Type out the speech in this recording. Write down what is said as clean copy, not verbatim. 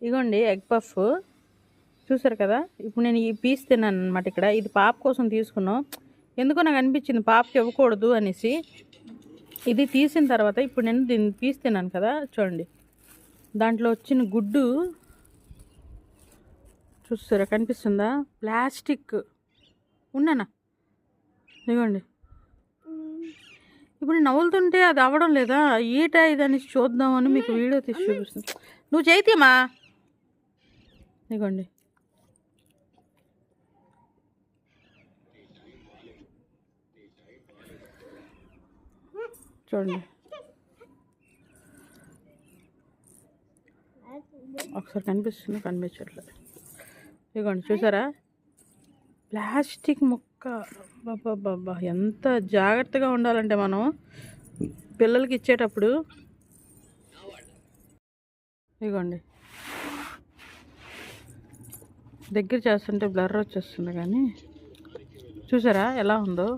ఇగోండి egg puff చూసారు కదా. ఇప్పుడు నేను ఈ పీస్ తిన్నాను అనమాట. ఇక్కడ ఇది పాప కోసం తీసుకున్నాం. ఎందుకో నాకు అనిపించింది పాపకి ఇవ్వకూడదు అనేసి. ఇది తీసిన తర్వాత ఇప్పుడు నేను దీన్ని పీస్ తిన్నాను కదా, చూడండి దాంట్లో వచ్చిన గుడ్డు చూస్తారా, కనిపిస్తుందా? ప్లాస్టిక్ ఉన్నానా, ఇదిగోండి. ఇప్పుడు నవ్వులుతుంటే అది అవ్వడం లేదా, ఈట ఇదని చూద్దామని మీకు వీడియో తీసి చూపిస్తుంది. నువ్వు చేయితేమా, ఇదిగోండి. చూడండి ఒకసారి కనిపిస్తుంది, కనిపించట్లేదు. ఇదిగోండి చూసారా, ప్లాస్టిక్ ముక్క. బాబా ఎంత జాగ్రత్తగా ఉండాలంటే మనం పిల్లలకి ఇచ్చేటప్పుడు. ఇదిగోండి దగ్గర చేస్తుంటే బ్లర్ వచ్చేస్తుంది, కానీ చూసారా ఎలా ఉందో.